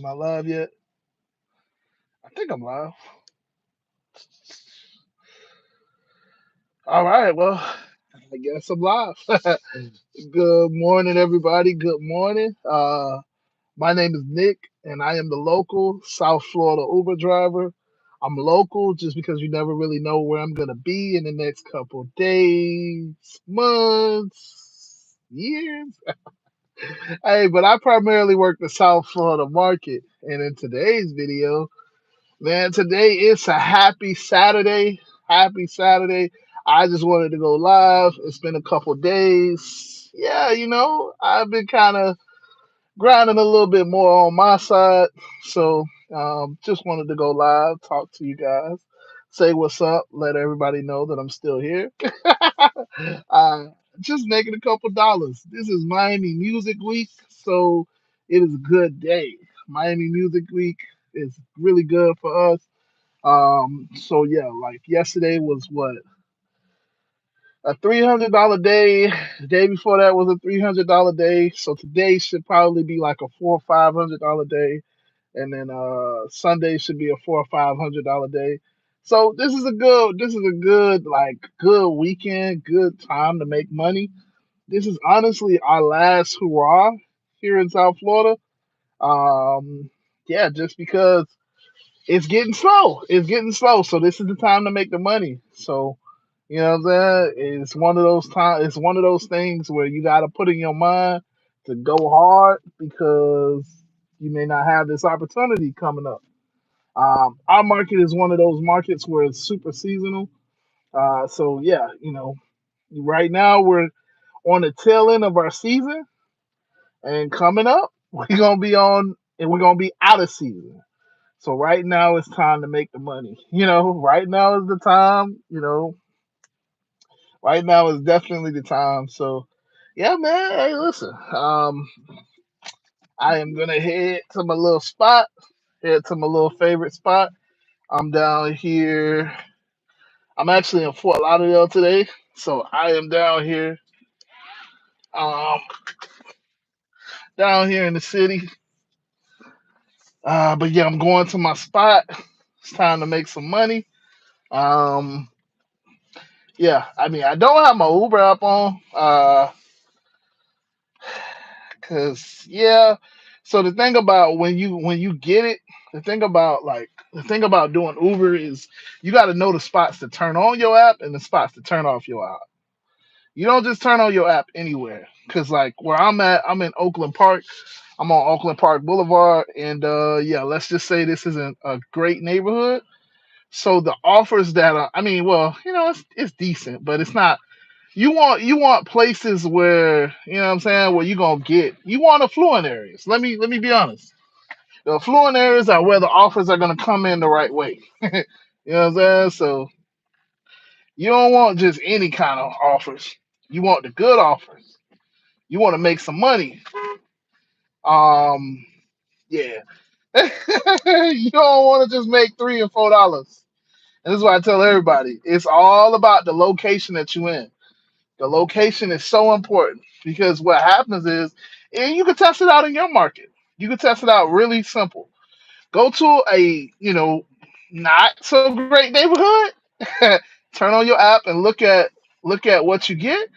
I live yet? I think I'm live. All right, well, I guess I'm live. Good morning, everybody. Good morning. My name is Nick, and I am the local South Florida Uber driver. I'm local just because you never really know where I'm gonna be in the next couple days, months, years. Hey, but I primarily work the South Florida market, and in today's video, man, today is a happy Saturday. Happy Saturday. I just wanted to go live. It's been a couple days. Yeah, I've been kind of grinding a little bit more on my side. So just wanted to go live, talk to you guys, say what's up, let everybody know that I'm still here. uh, just making a couple dollars. This is Miami Music Week, so it is a good day. Miami Music Week is really good for us. So yeah, like yesterday was what, a $300 day. The day before that was a $300 day. So today should probably be like a $400 or $500 day, and then Sunday should be a $400 or $500 day. So this is a good like good weekend, good time to make money. This is honestly our last hurrah here in South Florida. Um, yeah, just because it's getting slow. It's getting slow. So this is the time to make the money. So, what I'm saying? It's one of those times. It's one of those things where you got to put in your mind to go hard because you may not have this opportunity coming up. Our market is one of those markets where it's super seasonal. So yeah, right now we're on the tail end of our season, and coming up, we're gonna be out of season. So right now it's time to make the money. Right now is the time. Right now is definitely the time. So yeah, man. Hey, listen. I am gonna head to my little spot. Head to my little favorite spot. I'm down here. I'm actually in Fort Lauderdale today, so I am um, down here in the city. But yeah, I'm going to my spot. It's time to make some money. Um, yeah, I mean, I don't have my Uber app on. Cause yeah, so the thing about when you get it, the thing about doing Uber is you got to know the spots to turn on your app and the spots to turn off your app. You don't just turn on your app anywhere. Cause like where I'm at, I'm in Oakland Park. I'm on Oakland Park Boulevard, and yeah, let's just say this isn't a great neighborhood. So the offers that are, I mean, well, it's decent, but it's not. You want places where what I'm saying, where you want affluent areas. Let me be honest. The affluent areas are where the offers are gonna come in the right way. You know what I'm saying? So you don't want just any kind of offers. You want the good offers. You want to make some money. Um, yeah. You don't want to just make $3 and $4. And this is why I tell everybody: it's all about the location that you in. The location is so important because what happens is, and you can test it out in your market. You can test it out really simple. Go to a, not so great neighborhood, turn on your app and look at what you get,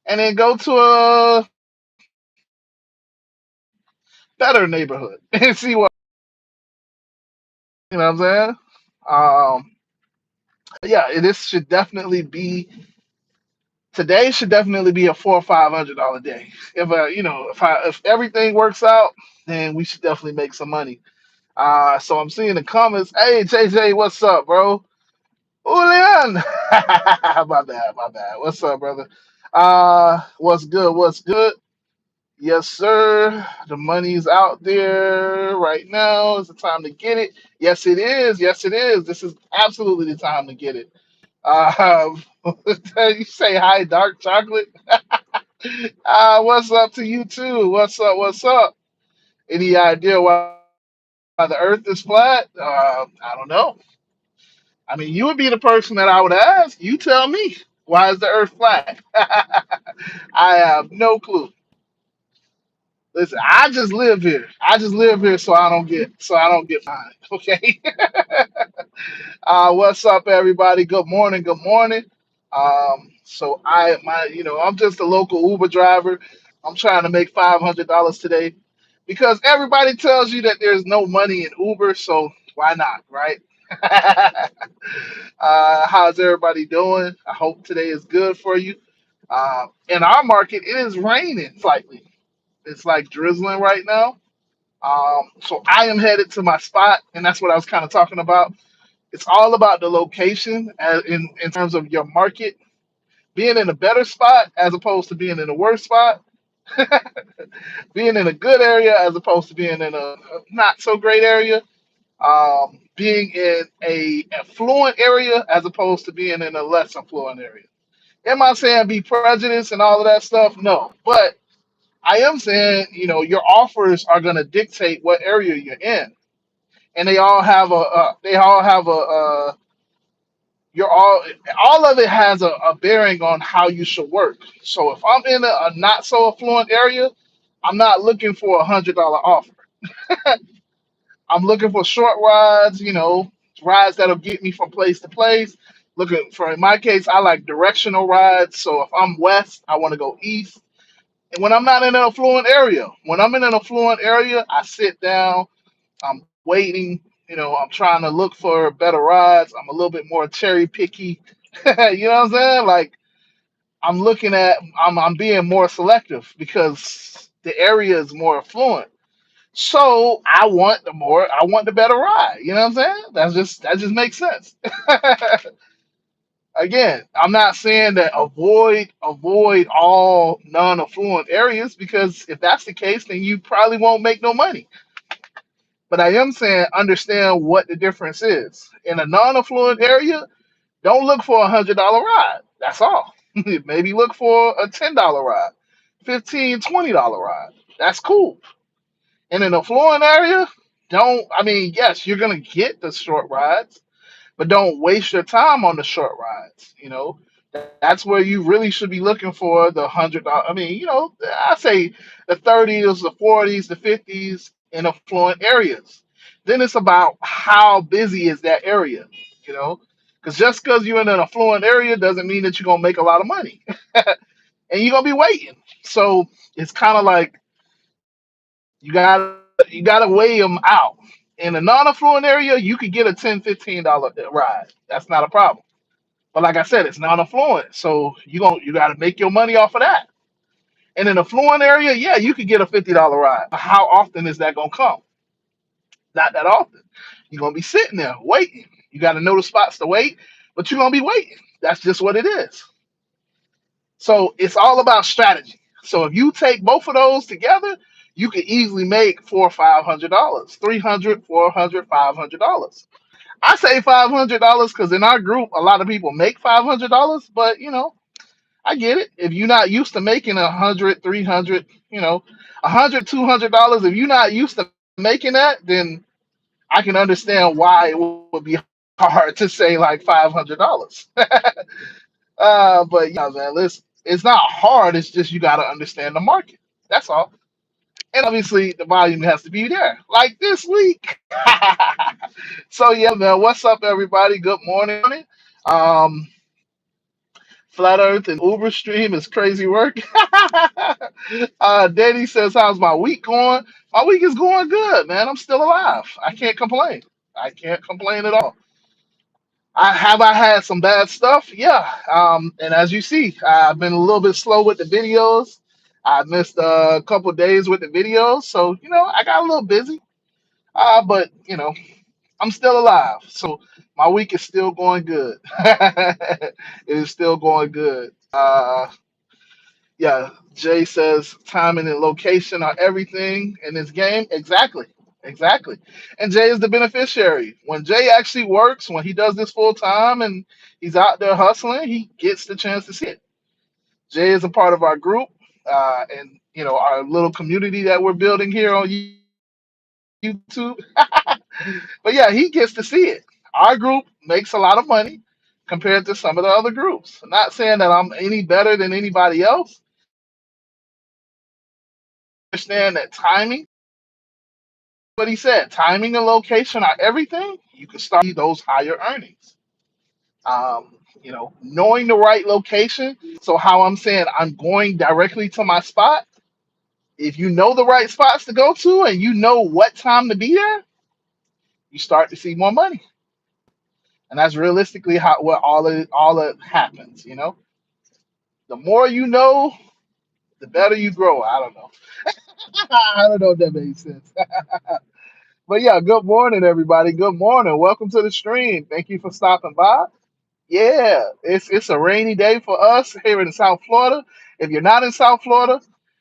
and then go to a better neighborhood and see what I'm saying. Um, yeah, this should definitely be today should definitely be a $400 or $500 day. If everything works out, then we should definitely make some money. So I'm seeing the comments. Hey JJ, what's up, bro? Julian, my bad. What's up, brother? What's good? What's good? Yes, sir. The money's out there right now. It's the time to get it. Yes, it is. Yes, it is. This is absolutely the time to get it. Um, you say hi, dark chocolate. What's up to you too? What's up? What's up? Any idea why the Earth is flat? I don't know. I mean, you would be the person that I would ask. You tell me. Why is the Earth flat? I have no clue. Listen, I just live here. I just live here so I don't get fined. Okay. What's up, everybody? Good morning. Good morning. I'm just a local Uber driver. I'm trying to make $500 today because everybody tells you that there's no money in Uber, so why not, right? How's everybody doing? I hope today is good for you. In our market, it is raining slightly. It's like drizzling right now. So I am headed to my spot, and that's what I was kind of talking about. It's all about the location in terms of your market. Being in a better spot as opposed to being in a worse spot. Being in a good area as opposed to being in a not so great area. Being in a affluent area as opposed to being in a less affluent area. Am I saying be prejudiced and all of that stuff? No. But I am saying, your offers are going to dictate what area you're in. And they all have you're all of it has a bearing on how you should work. So if I'm in a not so affluent area, I'm not looking for $100 offer. I'm looking for short rides, rides that'll get me from place to place. Looking for, in my case, I like directional rides. So if I'm west, I want to go east. And when I'm not in an affluent area, when I'm in an affluent area, I sit down, I'm waiting, I'm trying to look for better rides. I'm a little bit more cherry picky. You know what I'm saying? Like I'm being more selective because the area is more affluent. So I want the better ride. You know what I'm saying? That just makes sense. Again, I'm not saying that avoid all non-affluent areas because if that's the case, then you probably won't make no money. But I am saying understand what the difference is. In a non-affluent area, don't look for $100 ride. That's all. Maybe look for a $10 ride, $15, $20 ride. That's cool. In an affluent area, don't. I mean, yes, you're gonna get the short rides, but don't waste your time on the short rides. That's where you really should be looking for the $100. I mean, I say the 30s, the 40s, the 50s in affluent areas. Then it's about how busy is that area, you know, because just because you're in an affluent area doesn't mean that you're gonna make a lot of money, and you're gonna be waiting. So it's kind of like you gotta weigh them out. In a non-affluent area, you could get a $10, $15 ride. That's not a problem. But like I said, it's non-affluent, so you got to make your money off of that. In an affluent area, yeah, you could get a $50 ride. How often is that gonna come? Not that often. You're gonna be sitting there waiting. You got to know the spots to wait, but you're gonna be waiting. That's just what it is. So it's all about strategy. So if you take both of those together, you can easily make $400, $500, $300, $400, $500. I say $500 because in our group, a lot of people make $500, but I get it. If you're not used to making 100, 300, $100, $200, if you're not used to making that, then I can understand why it would be hard to say like $500. But yeah, man, listen, it's not hard. It's just you got to understand the market. That's all. And obviously, the volume has to be there, like this week. So yeah, man, what's up, everybody? Good morning. Um, Flat Earth and Uber Stream is crazy work. Danny says, "How's my week going?" My week is going good, man. I'm still alive. I can't complain. I can't complain at all. I had some bad stuff, yeah. And as you see, I've been a little bit slow with the videos. I missed a couple days with the videos, so I got a little busy. But I'm still alive, so my week is still going good. It is still going good. Yeah, Jay says timing and location are everything in this game. Exactly. Exactly. And Jay is the beneficiary. When Jay actually works, when he does this full time and he's out there hustling, he gets the chance to see it. Jay is a part of our group and our little community that we're building here on YouTube. But yeah, he gets to see it. Our group makes a lot of money compared to some of the other groups. I'm not saying that I'm any better than anybody else. understand that timing, what he said, timing and location are everything. You can start those higher earnings. Knowing the right location. So how I'm saying I'm going directly to my spot. If you know the right spots to go to and you know what time to be there, you start to see more money. And that's realistically how what all it happens. The more you know, the better you grow. I don't know. I don't know if that makes sense. But yeah, good morning, everybody. Good morning. Welcome to the stream. Thank you for stopping by. Yeah, it's a rainy day for us here in South Florida. If you're not in South Florida,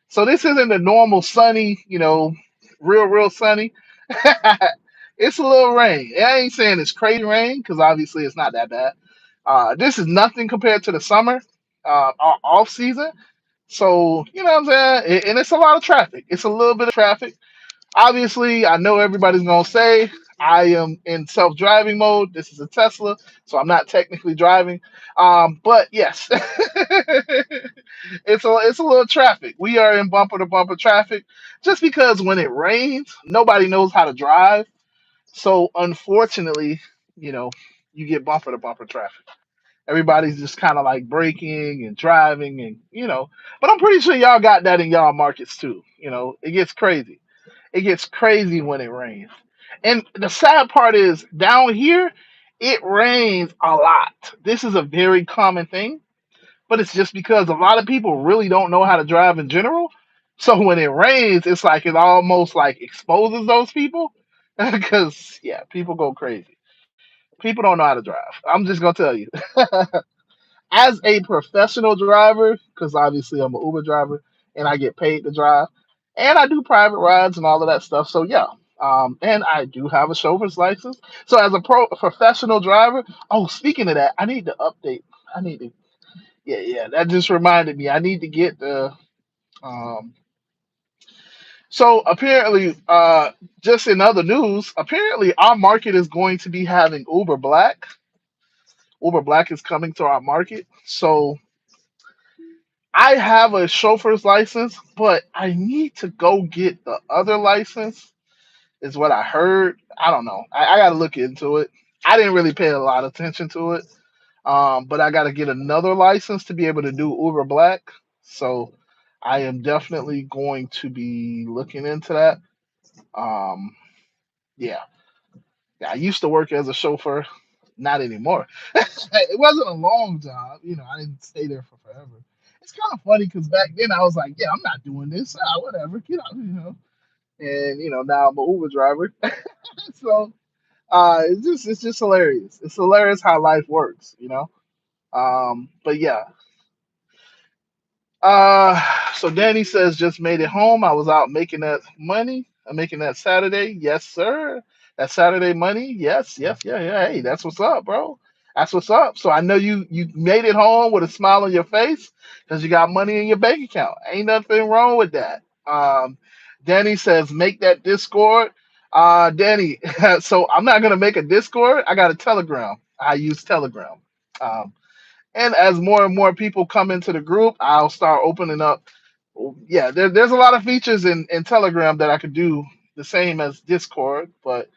so this isn't the normal sunny, real sunny. It's a little rain. I ain't saying it's crazy rain because obviously it's not that bad. This is nothing compared to the summer, off season. So you know what I'm saying, and it's a lot of traffic. It's a little bit of traffic. Obviously, I know everybody's gonna say I am in self-driving mode. This is a Tesla, so I'm not technically driving. But yes, it's a little traffic. We are in bumper to bumper traffic just because when it rains, nobody knows how to drive. So unfortunately, you know, you get bumper to bumper traffic. Everybody's just kind of like braking and driving and. But I'm pretty sure y'all got that in y'all markets too. It gets crazy. It gets crazy when it rains. And the sad part is down here, it rains a lot. This is a very common thing, but it's just because a lot of people really don't know how to drive in general. So when it rains, it's like it almost like exposes those people because yeah, people go crazy. People don't know how to drive. I'm just gonna tell you. As a professional driver, because obviously I'm an Uber driver and I get paid to drive, and I do private rides and all of that stuff. So yeah, and I do have a chauffeur's license. So as a professional driver, oh, speaking of that, I need to update. I need to, yeah. That just reminded me. I need to get the. Um, so apparently, just in other news, apparently our market is going to be having Uber Black. Uber Black is coming to our market. So I have a chauffeur's license, but I need to go get the other license, is what I heard. I don't know. I got to look into it. I didn't really pay a lot of attention to it. But I got to get another license to be able to do Uber Black. So I am definitely going to be looking into that. Um, yeah. Yeah, I used to work as a chauffeur, not anymore. It wasn't a long job, I didn't stay there for forever. It's kind of funny because back then I was like, yeah, I'm not doing this, whatever, and now I'm an Uber driver. So it's just hilarious. It's hilarious how life works. But yeah, Uh, so Danny says, just made it home. I was out making that money. I'm making that Saturday. Yes, sir. That Saturday money. Yes, yes, yeah. Hey, that's what's up, bro. That's what's up. So I know you made it home with a smile on your face because you got money in your bank account. Ain't nothing wrong with that. Danny says, make that Discord. Danny, so I'm not gonna make a Discord. I got a Telegram. I use Telegram. Um, and as more and more people come into the group, I'll start opening up. Yeah, there's a lot of features in Telegram that I could do the same as Discord, but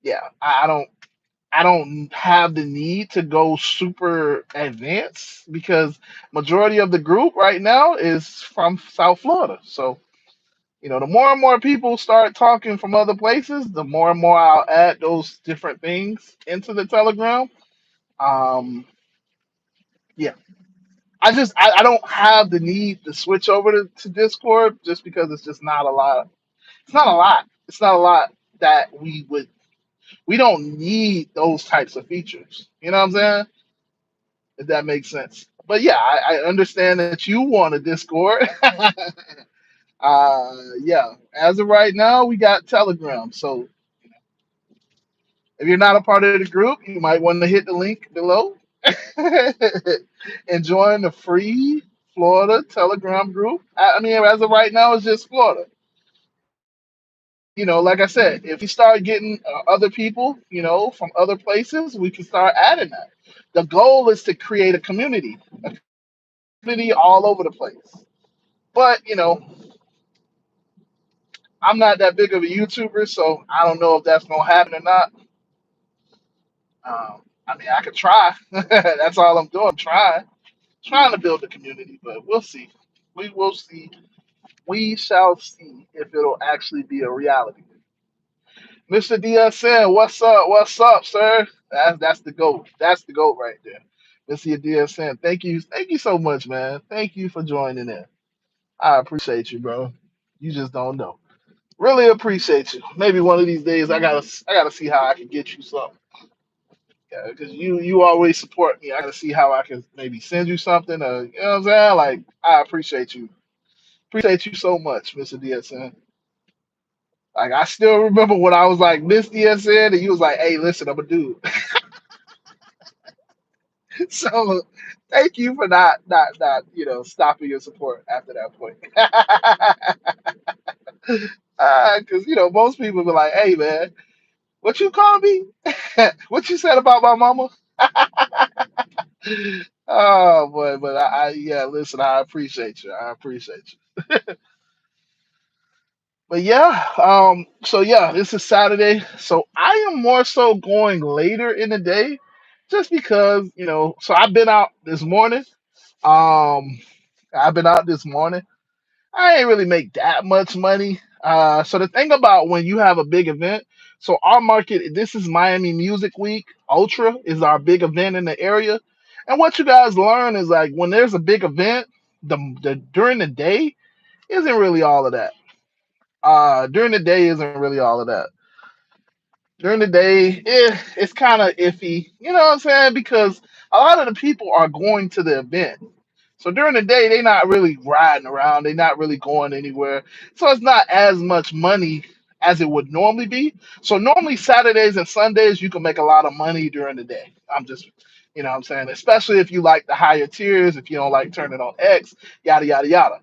yeah, I don't have the need to go super advanced because majority of the group right now is from South Florida. So the more and more people start talking from other places, the more and more I'll add those different things into the Telegram. Um, yeah, I don't have the need to switch over to Discord just because it's just not a lot. It's not a lot. It's not a lot that we don't need those types of features. You know what I'm saying? If that makes sense. But yeah, I understand that you want a Discord. Yeah. As of right now, we got Telegram. So if you're not a part of the group, you might want to hit the link below and join the free Florida Telegram group. I mean, as of right now, it's just Florida. Like I said, if we start getting other people, from other places, we can start adding that. The goal is to create a community all over the place. But I'm not that big of a YouTuber, so I don't know if that's gonna happen or not. I mean, I could try. That's all I'm doing. Trying to build a community, but we'll see. We will see. We shall see if it'll actually be a reality. Mr. DSN, what's up? What's up, sir? That's the goat. That's the goat right there. Mr. DSN, thank you so much, man. Thank you for joining in. I appreciate you, bro. You just don't know. Really appreciate you. Maybe one of these days I gotta see how I can get you something. Yeah, because you always support me. I gotta see how I can maybe send you something. You know what I'm saying? Like I appreciate you. Appreciate you so much, Mr. DSN. Like I still remember when I was like Miss DSN and you was like, "Hey, listen, I'm a dude." So thank you for not stopping your support after that point. Because most people be like, "Hey, man, what you call me? What you said about my mama?" Oh boy, but yeah, listen, I appreciate you. I appreciate you. But yeah, so yeah, this is Saturday. So I am more so going later in the day just because, so I've been out this morning. Um I've been out this morning. I ain't really make that much money. So the thing about when you have a big event, so our market, this is Miami Music Week. Ultra is our big event in the area. And what you guys learn is like when there's a big event, the during the day isn't really all of that. During the day isn't really all of that. During the day, it's kind of iffy. You know what I'm saying? Because a lot of the people are going to the event. So during the day, they're not really riding around. They're not really going anywhere. So it's not as much money as it would normally be. So normally Saturdays and Sundays, you can make a lot of money during the day. I'm just, you know what I'm saying? Especially if you like the higher tiers, if you don't like turning on X, yada, yada, yada.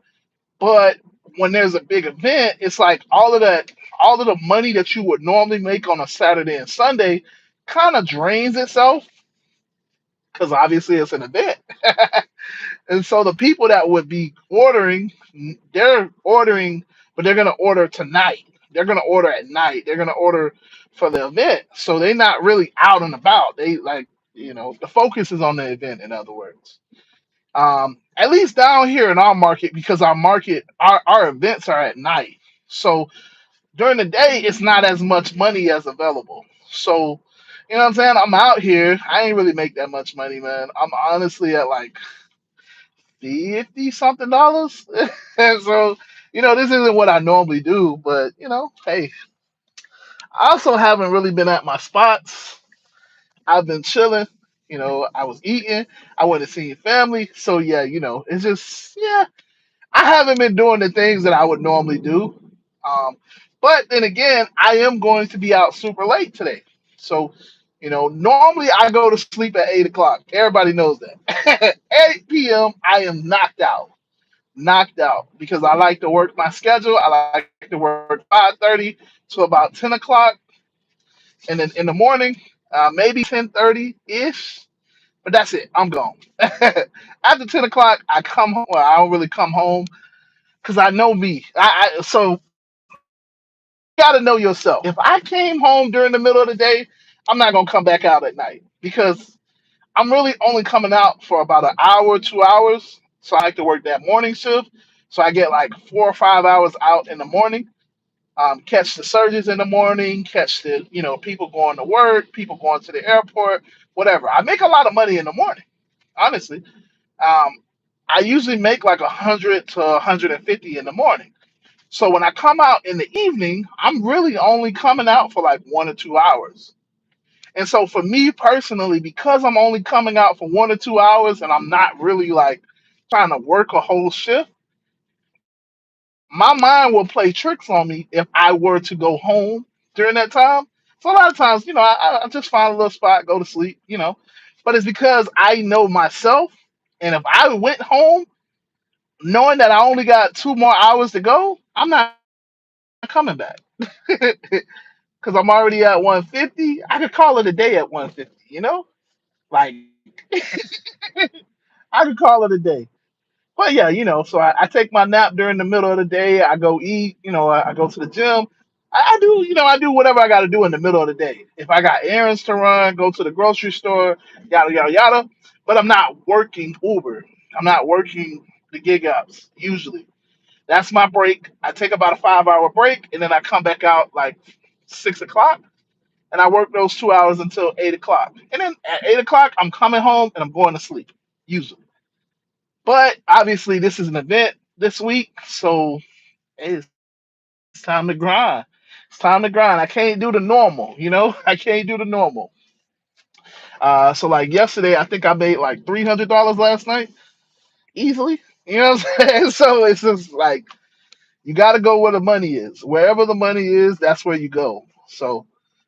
But when there's a big event, it's like all of the money that you would normally make on a Saturday and Sunday kind of drains itself because obviously it's an event. And so the people that would be ordering, they're ordering, but they're gonna order tonight. They're gonna order at night. They're gonna order for the event. So they're not really out and about. They like, the focus is on the event, in other words. At least down here in our market, because our events are at night. So during the day, it's not as much money as available. So, you know what I'm saying? I'm out here. I ain't really make that much money, man. I'm honestly at like 50 something dollars. And so, this isn't what I normally do, but hey, I also haven't really been at my spots. I've been chilling. I was eating. I went to see family. So yeah, it's just yeah. I haven't been doing the things that I would normally do. Um, but then again, I am going to be out super late today. So, normally I go to sleep at 8 o'clock. Everybody knows that. 8 p.m. I am knocked out because I like to work my schedule. I like to work 5:30 to about 10 o'clock, and then in the morning, maybe 10:30 ish. But that's it. I'm gone. After 10 o'clock, I come home. Well, I don't really come home because I know me. So you got to know yourself. If I came home during the middle of the day, I'm not gonna come back out at night because I'm really only coming out for about an hour, 2 hours. So I like to work that morning shift. So I get like 4 or 5 hours out in the morning. Catch the surges in the morning. Catch the people going to work, people going to the airport, whatever. I make a lot of money in the morning, honestly. Um, I usually make like 100 to 150 in the morning. So when I come out in the evening, I'm really only coming out for like 1 or 2 hours. And so for me personally, because I'm only coming out for 1 or 2 hours and I'm not really like trying to work a whole shift, my mind will play tricks on me if I were to go home during that time. So a lot of times, I just find a little spot, go to sleep. But it's because I know myself. And if I went home knowing that I only got 2 more hours to go, I'm not coming back. Because I'm already at 150. I could call it a day at 150. Like, I could call it a day. But yeah, so I take my nap during the middle of the day. I go eat. I go to the gym. I do, I do whatever I got to do in the middle of the day. If I got errands to run, go to the grocery store, yada yada yada. But I'm not working Uber. I'm not working the gig apps usually. That's my break. I take about a 5 hour break, and then I come back out like 6 o'clock, and I work those 2 hours until 8 o'clock. And then at 8 o'clock, I'm coming home and I'm going to sleep usually. But obviously, this is an event this week, so it's time to grind. It's time to grind. I can't do the normal, I can't do the normal. So like yesterday, I think I made like $300 last night, easily. You know what I'm saying? So it's just like you got to go where the money is. Wherever the money is, that's where you go. So,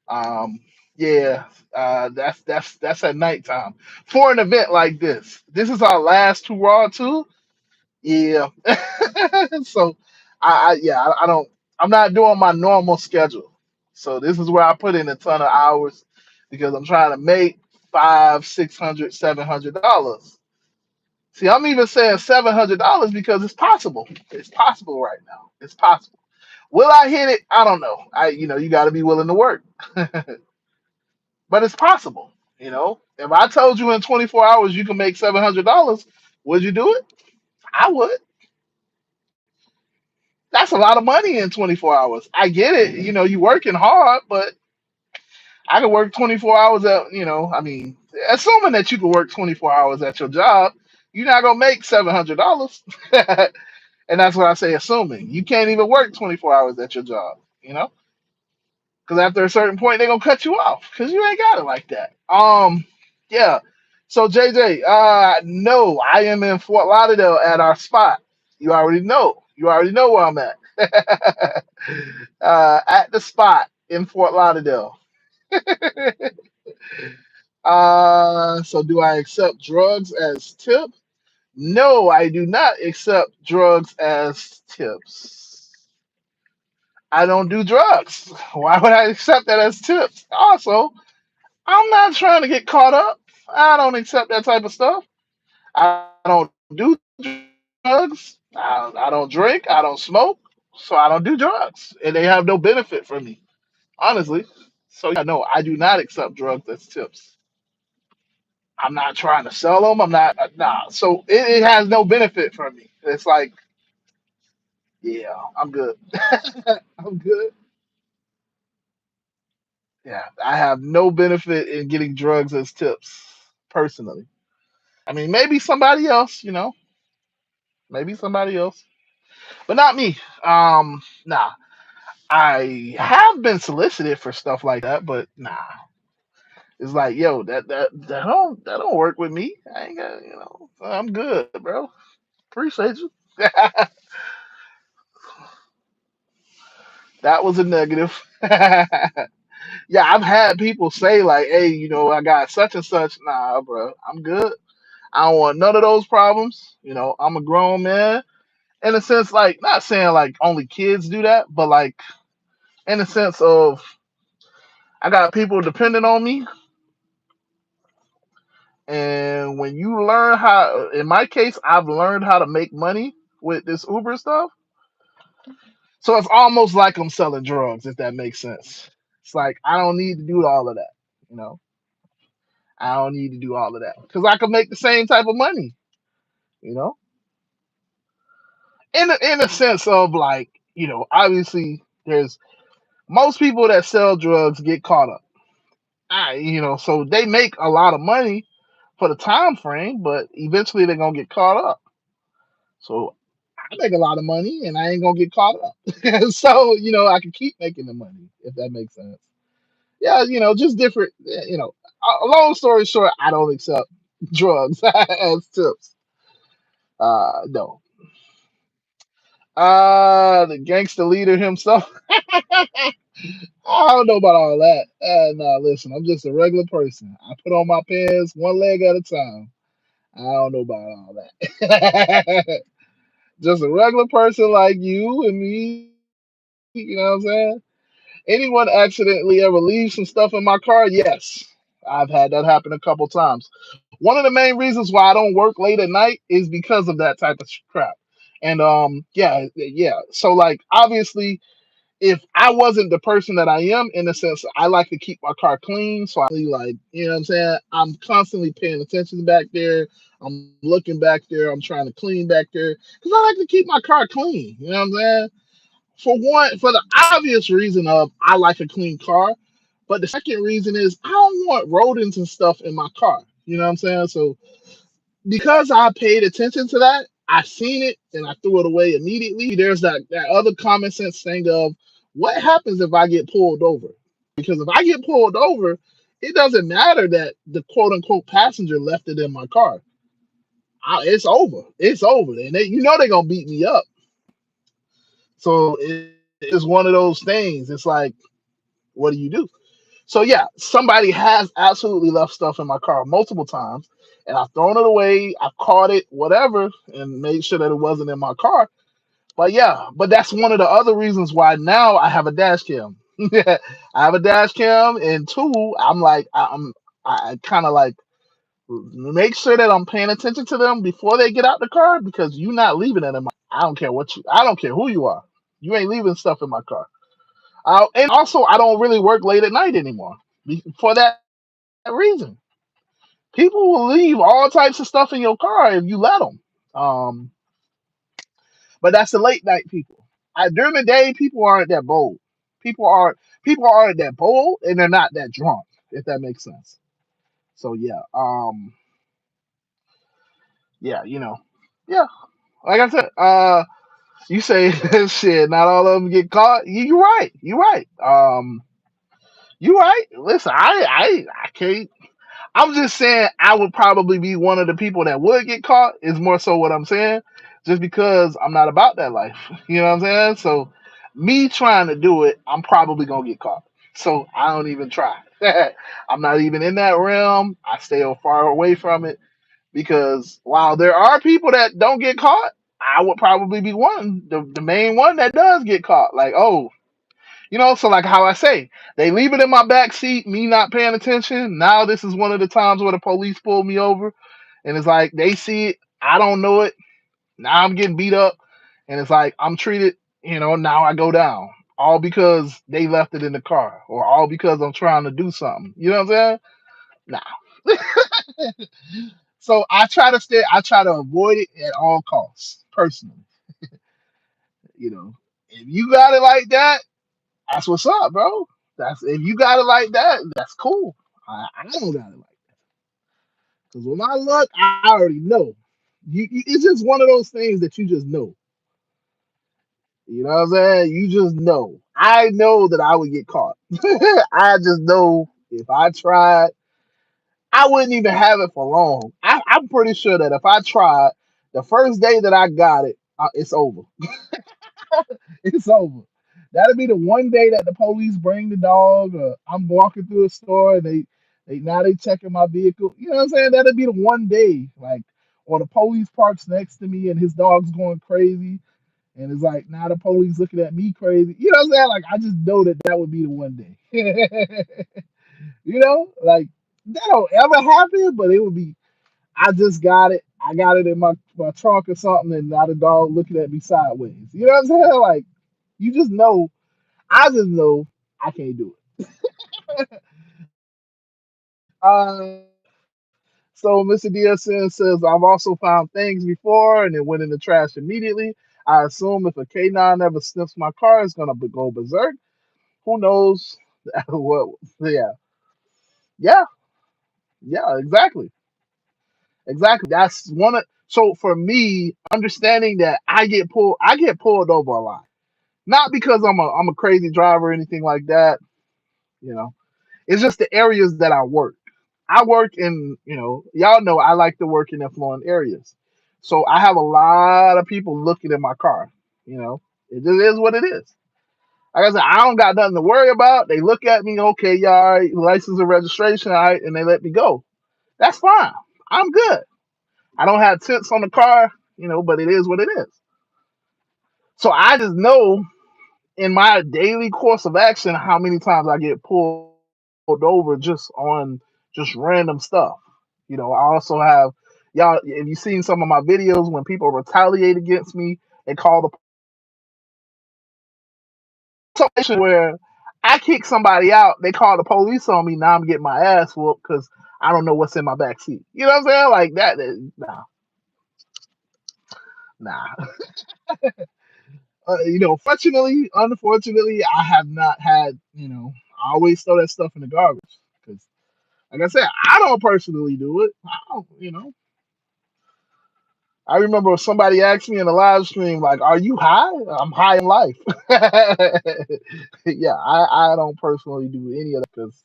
um, yeah, that's at nighttime for an event like this. This is our last two raw too. Yeah. So I don't I'm not doing my normal schedule. So this is where I put in a ton of hours because I'm trying to make five, $600, $700. See, I'm even saying $700 because it's possible. It's possible right now. It's possible. Will I hit it? I don't know. You got to be willing to work, but it's possible. If I told you in 24 hours you can make $700, would you do it? I would. That's a lot of money in 24 hours. I get it. You working hard, but I could work 24 hours I mean, assuming that you could work 24 hours at your job, you're not going to make $700. And that's what I say, assuming. You can't even work 24 hours at your job, you know? Because after a certain point, they're going to cut you off because you ain't got it like that. Yeah. So, JJ, no, I am in Fort Lauderdale at our spot. You already know. You already know where I'm at. At the spot in Fort Lauderdale. So do I accept drugs as tips? No, I do not accept drugs as tips. I don't do drugs. Why would I accept that as tips? Also, I'm not trying to get caught up. I don't accept that type of stuff. I don't do drugs. I don't drink. I don't smoke. So I don't do drugs. And they have no benefit for me, honestly. So yeah, no, I do not accept drugs as tips. I'm not trying to sell them. I'm not, nah. So it has no benefit for me. It's like, yeah, I'm good. I'm good. Yeah, I have no benefit in getting drugs as tips, personally. I mean, maybe somebody else, maybe somebody else, but not me. Nah. I have been solicited for stuff like that, but nah. It's like, yo, that don't work with me. I ain't got, I'm good, bro. Appreciate you. That was a negative. Yeah, I've had people say like, "Hey, I got such and such." Nah, bro, I'm good. I don't want none of those problems. I'm a grown man. In a sense, like not saying like only kids do that, but like in the sense of I got people depending on me, and when you learn how, in my case, I've learned how to make money with this Uber stuff. So it's almost like I'm selling drugs, if that makes sense. It's like I don't need to do all of that. You know, I don't need to do all of that because I can make the same type of money. You know, in a sense of like, obviously there's most people that sell drugs get caught up. So they make a lot of money for the time frame, but eventually they're gonna get caught up. So I make a lot of money and I ain't gonna get caught up. So, I can keep making the money, if that makes sense. Yeah, just different, a long story short, I don't accept drugs as tips. No. The gangster leader himself. I don't know about all that. No, listen, I'm just a regular person. I put on my pants one leg at a time. I don't know about all that. Just a regular person like you and me. You know what I'm saying? Anyone accidentally ever leave some stuff in my car? Yes, I've had that happen a couple times. one of the main reasons why I don't work late at night is because of that type of crap. And yeah, yeah. So like obviously if I wasn't the person that I am, in a sense, I like to keep my car clean. So I like, you know what I'm saying? I'm constantly paying attention back there. I'm looking back there. I'm trying to clean back there because I like to keep my car clean. You know what I'm saying? For one, for the obvious reason of I like a clean car. But the second reason is I don't want rodents and stuff in my car. You know what I'm saying? So because I paid attention to that, I seen it and I threw it away immediately. There's that other common sense thing of what happens if I get pulled over? Because if I get pulled over, it doesn't matter that the quote unquote passenger left it in my car. It's over. It's over. And they, they're gonna beat me up. So it's one of those things. It's like, what do you do? So yeah, somebody has absolutely left stuff in my car multiple times, and I've thrown it away. I've caught it, whatever, and made sure that it wasn't in my car. But yeah, but that's one of the other reasons why now I have a dash cam. I have a dash cam, and two, I'm like, I kind of like make sure that I'm paying attention to them before they get out the car because you're not leaving it in my. I don't care I don't care who you are. You ain't leaving stuff in my car. And also, I don't really work late at night anymore for that reason. People will leave all types of stuff in your car if you let them. Um, but that's the late night people. During the day, people aren't that bold. People aren't people aren't that bold, and they're not that drunk. If that makes sense. So yeah, yeah, yeah. Like I said, you say shit. Not all of them get caught. You're right. You're right. You're right. Listen, I can't. I'm just saying I would probably be one of the people that would get caught, is more so what I'm saying, just because I'm not about that life. You know what I'm saying? So me trying to do it, I'm probably gonna get caught. So I don't even try. I'm not even in that realm. I stay far away from it because while there are people that don't get caught, I would probably be one, the main one that does get caught. Like, oh, so like how I say, they leave it in my back seat, me not paying attention. Now this is one of the times where the police pulled me over, and it's like they see it, I don't know it. Now I'm getting beat up, and it's like I'm treated. Now I go down, all because they left it in the car, or all because I'm trying to do something. You know what I'm saying? Nah. So I try to stay. I try to avoid it at all costs, personally. If you got it like that, that's what's up, bro. That's if you got it like that, that's cool. I don't got it like that. Because when I look, I already know. It's just one of those things that you just know. You know what I'm saying? You just know. I know that I would get caught. I just know if I tried, I wouldn't even have it for long. I'm pretty sure that if I tried, the first day that I got it, it's over. It's over. That'll be the one day that the police bring the dog, or I'm walking through a store and they checking my vehicle. You know what I'm saying? That'll be the one day, like, or the police parks next to me and his dog's going crazy, and it's like now the police looking at me crazy. You know what I'm saying? Like I just know that that would be the one day. Like that don't ever happen, but it would be. I just got it. I got it in my trunk or something, and now the dog looking at me sideways. You know what I'm saying? Like you just know. I just know I can't do it. So Mr. DSN says I've also found things before and it went in the trash immediately. I assume if a K9 ever sniffs my car, it's gonna go berserk. Who knows? What? Yeah, yeah, yeah. Exactly, exactly. That's one of. So for me, understanding that I get pulled over a lot. Not because I'm a crazy driver or anything like that. You know, it's just the areas that I work. I work in, y'all know I like to work in affluent areas. So I have a lot of people looking at my car. You know, it just is what it is. Like I said, I don't got nothing to worry about. They look at me, okay, yeah, all right, license and registration, all right, and they let me go. That's fine. I'm good. I don't have tints on the car, but it is what it is. So I just know in my daily course of action how many times I get pulled over just on just random stuff. I also have y'all. If you've seen some of my videos when people retaliate against me and call the situation where I kick somebody out, they call the police on me. Now I'm getting my ass whooped because I don't know what's in my back seat. You know what I'm saying? Like that. Nah, nah. Fortunately, unfortunately, I have not had. I always throw that stuff in the garbage because, like I said, I don't personally do it. I don't. I remember somebody asked me in the live stream, like, "Are you high?" I'm high in life. Yeah, I don't personally do any of that because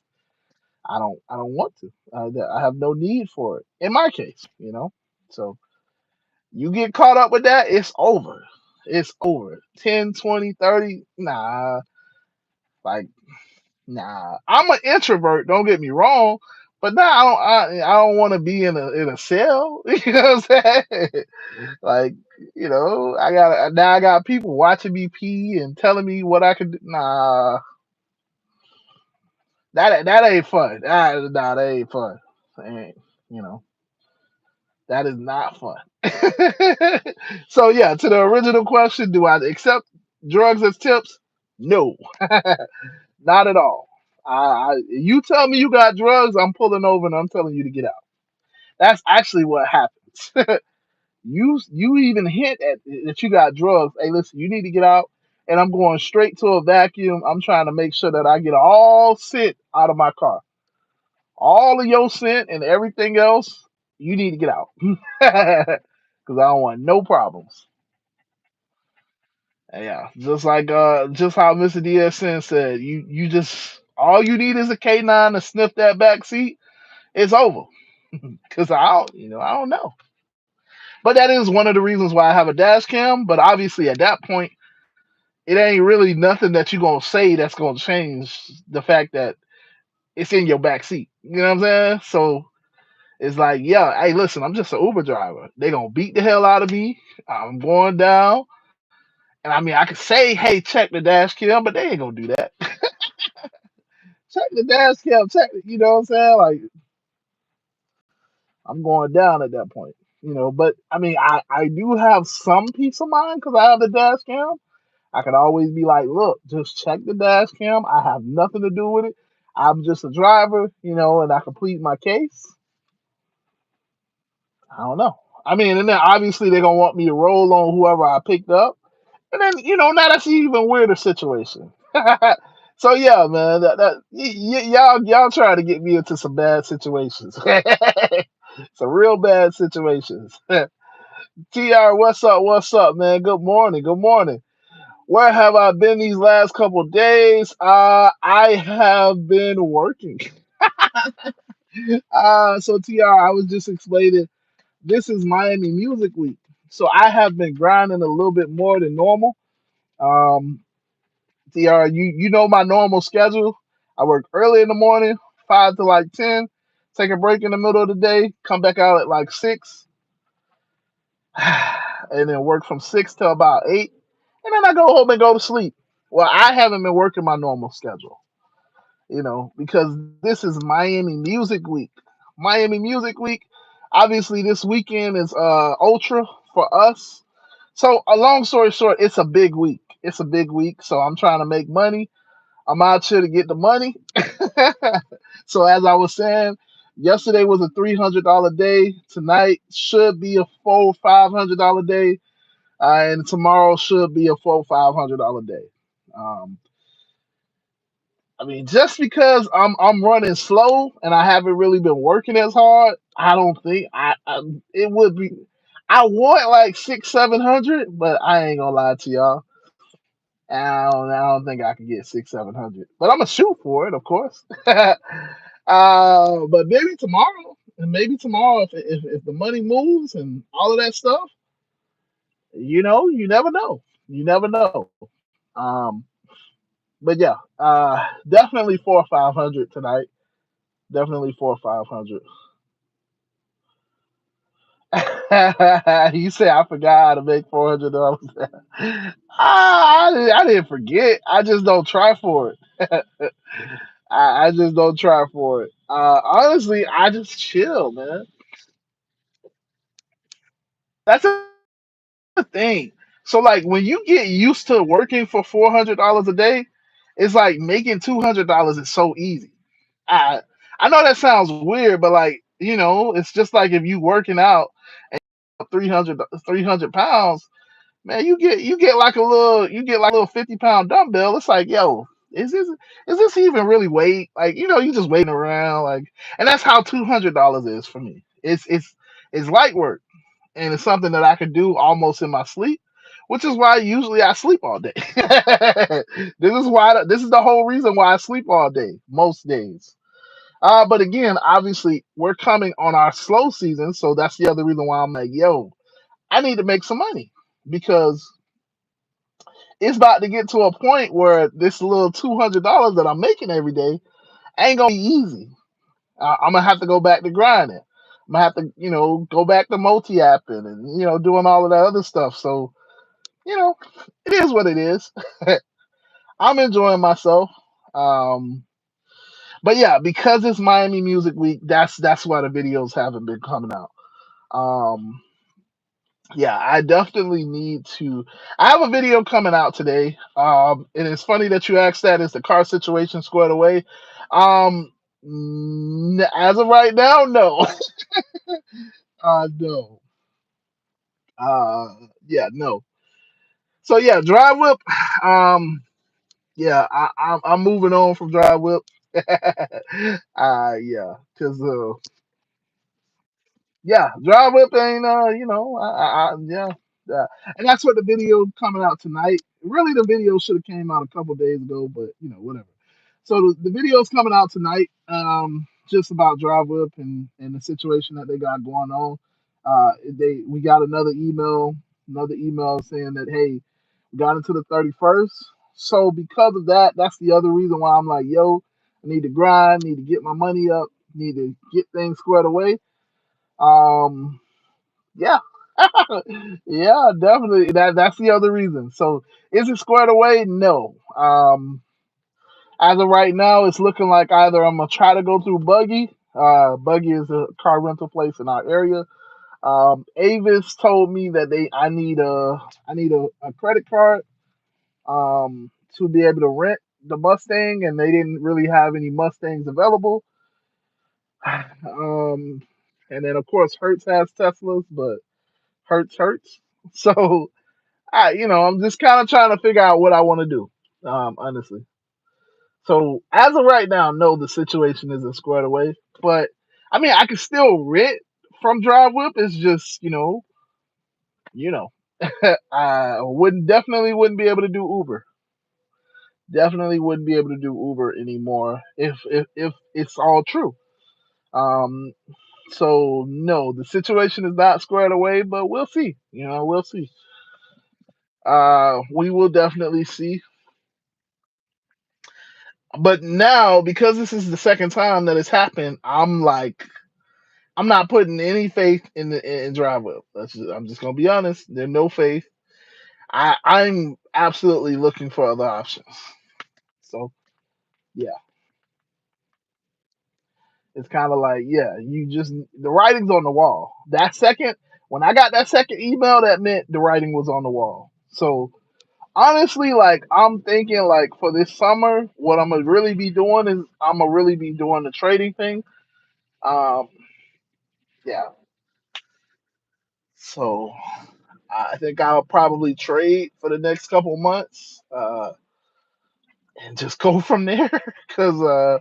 I don't want to. I have no need for it in my case. So you get caught up with that, it's over. It's over. 10, 20, 30. Nah, like nah. I'm an introvert. Don't get me wrong, but now I don't want to be in a cell. You know what I'm saying? Like, I got people watching me pee and telling me what I could do. Nah, that ain't fun. That ain't fun. Ain't, you know, that is not fun. So yeah, to the original question, do I accept drugs as tips? No, not at all. You tell me you got drugs, I'm pulling over and I'm telling you to get out. That's actually what happens. You even hint at that you got drugs. Hey, listen, you need to get out, and I'm going straight to a vacuum. I'm trying to make sure that I get all scent out of my car, all of your scent and everything else. You need to get out because I don't want no problems. Yeah, just how Mr. DSN said, you just all you need is a K9 to sniff that back seat. It's over because I don't know. But that is one of the reasons why I have a dash cam. But obviously, at that point, it ain't really nothing that you're gonna say that's gonna change the fact that it's in your back seat. You know what I'm saying? So it's like, yeah, hey, listen, I'm just an Uber driver. They gonna beat the hell out of me. I'm going down, and I mean, I could say, hey, check the dash cam, but they ain't gonna do that. Check the dash cam, check. You know what I'm saying? Like, I'm going down at that point. But I mean, I do have some peace of mind because I have the dash cam. I could always be like, look, just check the dash cam. I have nothing to do with it. I'm just a driver, and I complete my case. I don't know. I mean, and then obviously they're gonna want me to roll on whoever I picked up. And then, now that's an even weirder situation. So yeah, man, y'all try to get me into some bad situations. Some real bad situations. TR, what's up? What's up, man? Good morning. Good morning. Where have I been these last couple of days? I have been working. So TR, I was just explaining. This is Miami Music Week, so I have been grinding a little bit more than normal. Um, TR, you know my normal schedule. I work early in the morning, 5 to like 10. Take a break in the middle of the day. Come back out at like 6, and then work from 6 to about 8, and then I go home and go to sleep. Well, I haven't been working my normal schedule, because this is Miami Music Week. Miami Music Week. Obviously, this weekend is Ultra for us. So, a long story short, it's a big week. It's a big week. So, I'm trying to make money. I'm out here to get the money. So, as I was saying, yesterday was a $300 day. Tonight should be a full $500 day. And tomorrow should be a full $500 day. Um, I mean, just because I'm running slow and I haven't really been working as hard, I don't think it would be. I want like 600-700, but I ain't gonna lie to y'all. I don't think I can get 600-700, but I'm gonna shoot for it, of course. But maybe tomorrow, if the money moves and all of that stuff, you never know. You never know. Um, but yeah, definitely 4 or 500 tonight. Definitely 4 or 500. You say I forgot how to make $400. I didn't forget. I just don't try for it. I just don't try for it. Honestly, I just chill, man. That's the thing. So like when you get used to working for $400 a day, it's like making $200 is so easy. I I know that sounds weird, but like it's just like if you working out and 300 pounds, man, you get like a little 50-pound dumbbell. It's like, yo, is this even really weight? Like, you just waiting around like, and that's how $200 is for me. It's light work, and it's something that I could do almost in my sleep, which is why usually I sleep all day. This is the whole reason why I sleep all day most days. But again, obviously, we're coming on our slow season, so that's the other reason why I'm like, yo, I need to make some money because it's about to get to a point where this little $200 that I'm making every day ain't gonna be easy. I'm gonna have to go back to grinding. I'm gonna have to, go back to multi-apping and doing all of that other stuff. So, you know, it is what it is. I'm enjoying myself. Um, but yeah, because it's Miami Music Week, that's why the videos haven't been coming out. Um, yeah, I definitely need to. I have a video coming out today. And it's funny that you asked that. Is the car situation squared away? As of right now, no. No. Yeah, no. So yeah, Drive Whip. Yeah, I'm moving on from Drive Whip. Yeah, cause yeah, Drive Whip ain't yeah, yeah, and that's what the video coming out tonight. Really, the video should have came out a couple days ago, but whatever. So the video's coming out tonight, just about Drive Whip and the situation that they got going on. We got another email saying that, hey, we got into the 31st. So because of that, that's the other reason why I'm like, yo, I need to grind, need to get my money up, need to get things squared away. Um, yeah, yeah, definitely. That's the other reason. So is it squared away? No. As of right now, it's looking like either I'm gonna try to go through Buggy. Buggy is a car rental place in our area. Avis told me that I need a credit card to be able to rent the Mustang, and they didn't really have any Mustangs available. Um, and then of course Hertz has Teslas, but Hertz. So I'm just kind of trying to figure out what I want to do, honestly. So as of right now, no, the situation isn't squared away. But I mean, I can still rent from Drive Whip. It's just you know, I wouldn't be able to do Uber. Definitely wouldn't be able to do Uber anymore if it's all true. Um, so no, the situation is not squared away, but we'll see. We'll see. We will definitely see. But now, because this is the second time that it's happened, I'm like, I'm not putting any faith in Drive Whip. I'm just gonna be honest. There's no faith. I'm absolutely looking for other options. So yeah, it's kind of like, yeah, the writing's on the wall. That second, when I got that second email, that meant the writing was on the wall. So honestly, like I'm thinking, like for this summer, what I'm gonna really be doing is I'm gonna really be doing the trading thing. Um, yeah. So I think I'll probably trade for the next couple months, and just go from there. Cause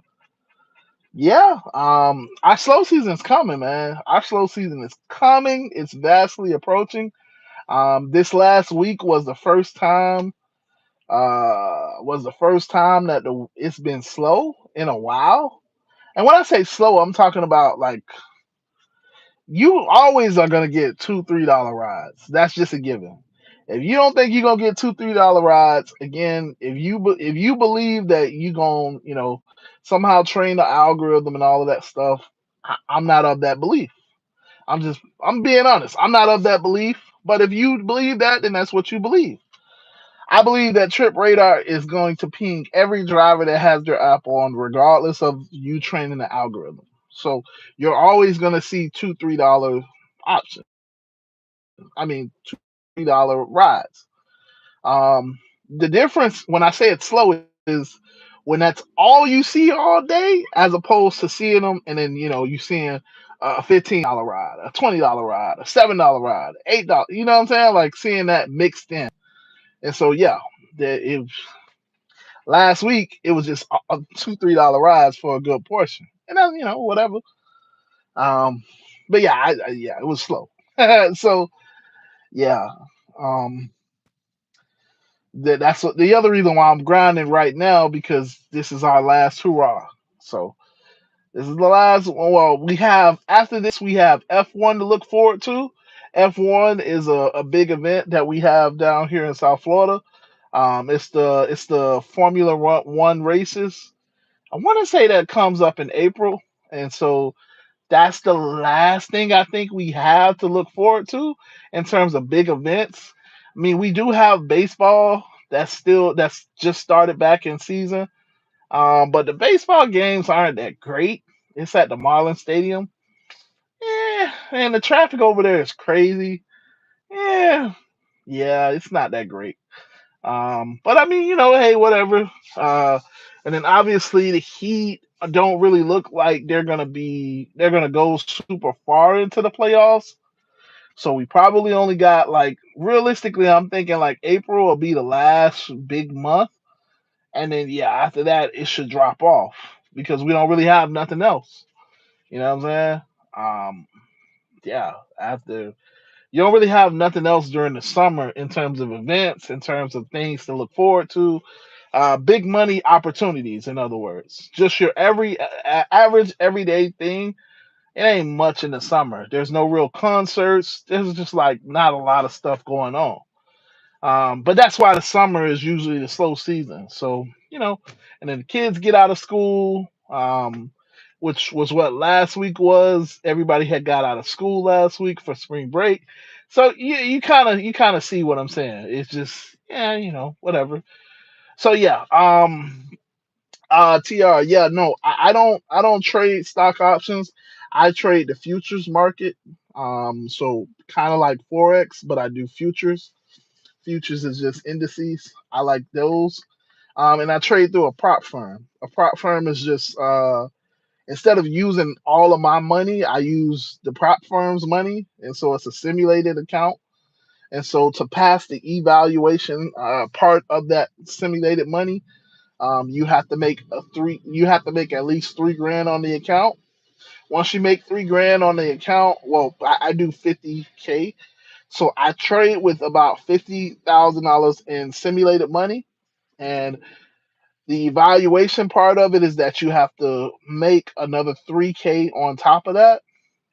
yeah, our slow season's coming, man. Our slow season is coming. It's vastly approaching. This last week was the first time that it's been slow in a while. And when I say slow, I'm talking about like you always are gonna get $2-3 rides. That's just a given. If you don't think you're gonna get $2-3 rides again, if you believe that you gonna somehow train the algorithm and all of that stuff, I'm not of that belief. I'm being honest. I'm not of that belief. But if you believe that, then that's what you believe. I believe that Trip Radar is going to ping every driver that has their app on, regardless of you training the algorithm. So you're always going to see $2-3 options. I mean, $2-$3 rides. The difference when I say it's slow is when that's all you see all day, as opposed to seeing them and then you seeing a $15 ride, a $20 ride, a $7 ride, $8. You know what I'm saying? Like seeing that mixed in. And so yeah, last week it was just $2-$3 rides for a good portion, and then whatever. Um, but yeah, yeah, it was slow. So yeah, um, that's the other reason why I'm grinding right now, because this is our last hurrah. So this is the last. Well, we have after this we have F1 to look forward to. F1 is a big event that we have down here in South Florida. It's the Formula One races. I want to say that comes up in April, and so that's the last thing I think we have to look forward to in terms of big events. I mean, we do have baseball that's just started back in season, but the baseball games aren't that great. It's at the Marlins Stadium. Yeah, and the traffic over there is crazy. Yeah, yeah, it's not that great. But I mean, hey, whatever. Uh, and then obviously the Heat don't really look like they're gonna go super far into the playoffs. So we probably only got, like, realistically, I'm thinking like April will be the last big month, and then yeah, after that it should drop off because we don't really have nothing else. You know what I'm saying? Um, yeah, after you don't really have nothing else during the summer in terms of events, in terms of things to look forward to, big money opportunities. In other words, just your average everyday thing. It ain't much in the summer. There's no real concerts. There's just like not a lot of stuff going on. But that's why the summer is usually the slow season. So, and then the kids get out of school, which was what last week was. Everybody had got out of school last week for spring break. So you kind of see what I'm saying. It's just, yeah, whatever. So yeah, TR, yeah, no, I don't trade stock options. I trade the futures market. So kind of like forex, but I do futures. Futures is just indices. I like those. And I trade through a prop firm. A prop firm is just instead of using all of my money, I use the prop firm's money, and so it's a simulated account. And so to pass the evaluation part of that simulated money, you have to make a three. You have to make at least 3 grand on the account. Once you make 3 grand on the account, well, I do 50K. So I trade with about $50,000 in simulated money, and the evaluation part of it is that you have to make another 3K on top of that.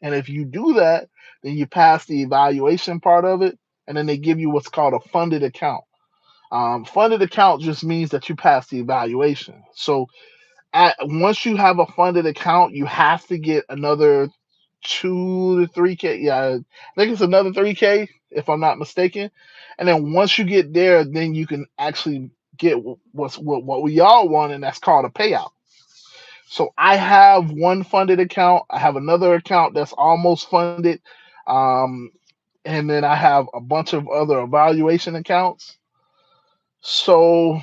And if you do that, then you pass the evaluation part of it, and then they give you what's called a funded account. Funded account just means that you pass the evaluation. So once you have a funded account, you have to get another 2 to 3K. Yeah, I think it's another 3K if I'm not mistaken. And then once you get there, then you can actually get what we all want, and that's called a payout. So I have one funded account. I have another account that's almost funded. Um, and then I have a bunch of other evaluation accounts. So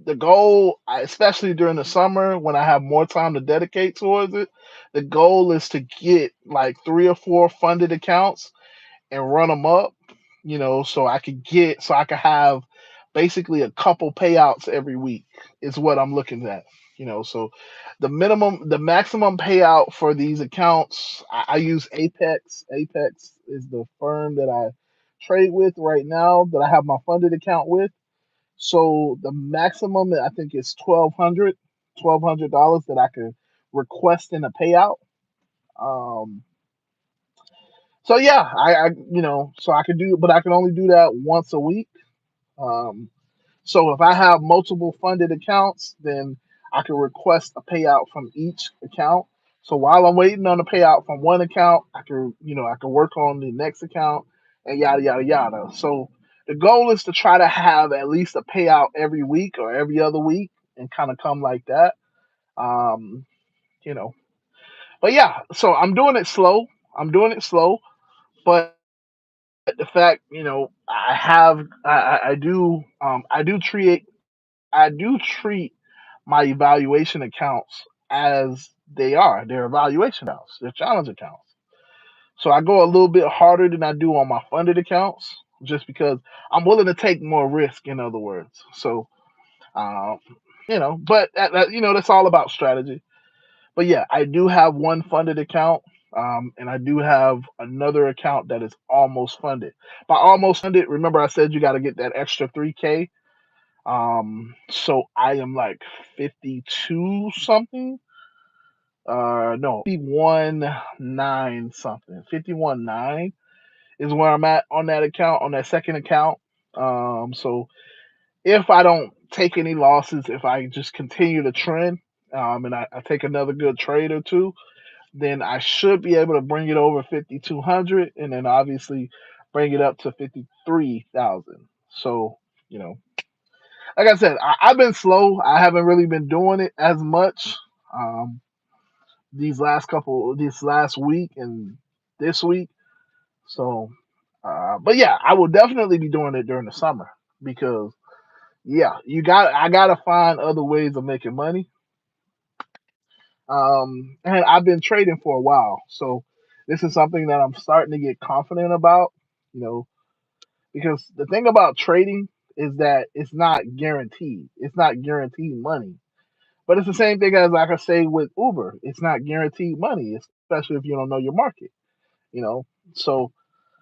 the goal, especially during the summer when I have more time to dedicate towards it, the goal is to get like 3 or 4 funded accounts and run them up, so I could have basically a couple payouts every week is what I'm looking at. So the maximum payout for these accounts, I use Apex. Apex is the firm that I trade with right now that I have my funded account with. So the maximum I think is $1,200 that I could request in a payout. Um, so yeah, so I could do, but I can only do that once a week. Um, so if I have multiple funded accounts, then I can request a payout from each account. So while I'm waiting on the payout from one account, I can work on the next account and yada yada yada. So the goal is to try to have at least a payout every week or every other week and kind of come like that. Um, you know, but yeah, so I'm doing it slow. I'm doing it slow, but the fact, I have, I do treat my evaluation accounts as they are. They're evaluation accounts. They're challenge accounts. So I go a little bit harder than I do on my funded accounts, just because I'm willing to take more risk. In other words, so um, but that's all about strategy. But yeah, I do have one funded account, and I do have another account that is almost funded. By almost funded, remember I said you got to get that extra 3K. So I am like 52 something. No, 51.9 something. 51.9 is where I'm at on that account, on that second account. So if I don't take any losses, if I just continue to trend, and I take another good trade or two, then I should be able to bring it over 5,200, and then obviously bring it up to 53,000. So, you know, like I said, I've been slow. I haven't really been doing it as much um, this last week and this week. So, but yeah, I will definitely be doing it during the summer because yeah, I gotta find other ways of making money. And I've been trading for a while, so this is something that I'm starting to get confident about. You know, because the thing about trading is that it's not guaranteed. It's not guaranteed money. But it's the same thing as like I say with Uber. It's not guaranteed money, especially if you don't know your market. You know, so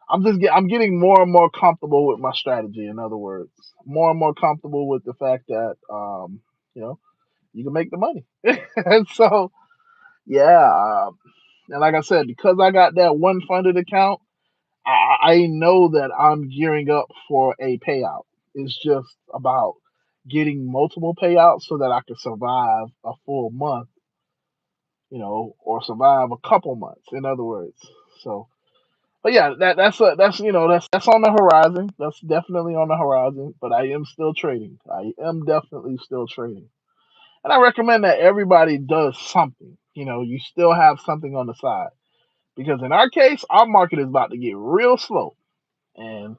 I'm getting more and more comfortable with my strategy. In other words, more and more comfortable with the fact that you know you can make the money. And so yeah, and like I said, because I got that one funded account, I know that I'm gearing up for a payout. It's just about getting multiple payouts so that I can survive a full month, or survive a couple months. In other words, so. But yeah, that's on the horizon. That's definitely on the horizon. But I am still trading. I am definitely still trading, and I recommend that everybody does something. You still have something on the side because in our case, our market is about to get real slow, and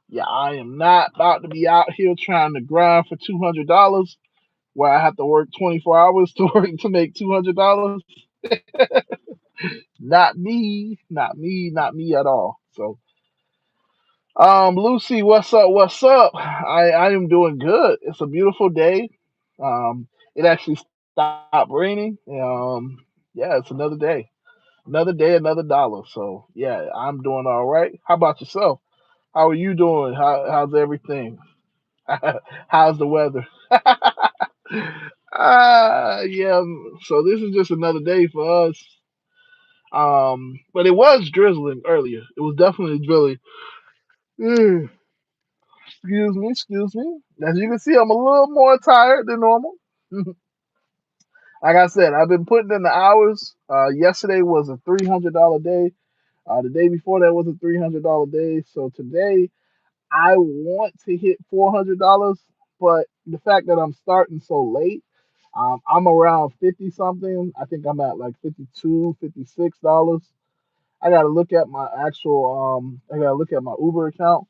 yeah, I am not about to be out here trying to grind for $200 where I have to work 24 hours to work to make $200. Not me, not me, not me at all. So, Lucy, what's up? What's up? I am doing good. It's a beautiful day. It actually stopped raining. Yeah, it's another day, another dollar. So yeah, I'm doing all right. How about yourself? How are you doing? How's everything? How's the weather? Yeah. So this is just another day for us. But it was drizzling earlier. It was definitely drizzling. Mm, excuse me. As you can see, I'm a little more tired than normal. Like I said, I've been putting in the hours. Yesterday was a $300 day. The day before that was a $300 day. So today I want to hit $400, but the fact that I'm starting so late, I'm around 50 something. I think I'm at like 52, $56. I gotta look at my I gotta look at my Uber account.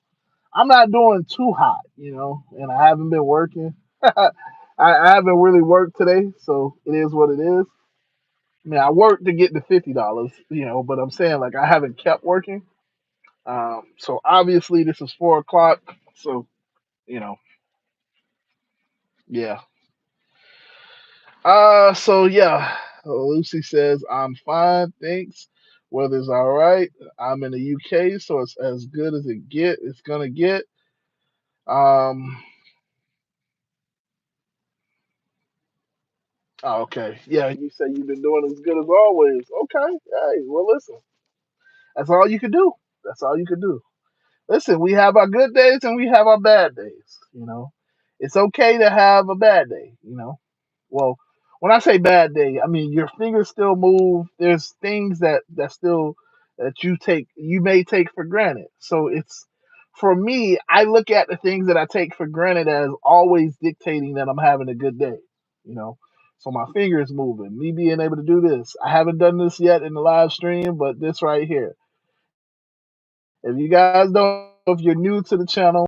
I'm not doing too hot, and I haven't been working. I haven't really worked today, so it is what it is. I mean, I worked to get the $50, but I'm saying like I haven't kept working. So obviously this is 4 o'clock. So you know, yeah. So yeah, Lucy says I'm fine, thanks. Weather's all right. I'm in the UK, so it's as good as it's gonna get. Um, okay, yeah. You say you've been doing as good as always. Okay, hey, well, listen, that's all you can do. That's all you can do. Listen, we have our good days and we have our bad days. It's okay to have a bad day. Well, when I say bad day, I mean your fingers still move. There's things that you may take for granted. So it's for me, I look at the things that I take for granted as always dictating that I'm having a good day. You know, so my fingers moving, me being able to do this. I haven't done this yet in the live stream, but this right here, If you guys don't know, if you're new to the channel,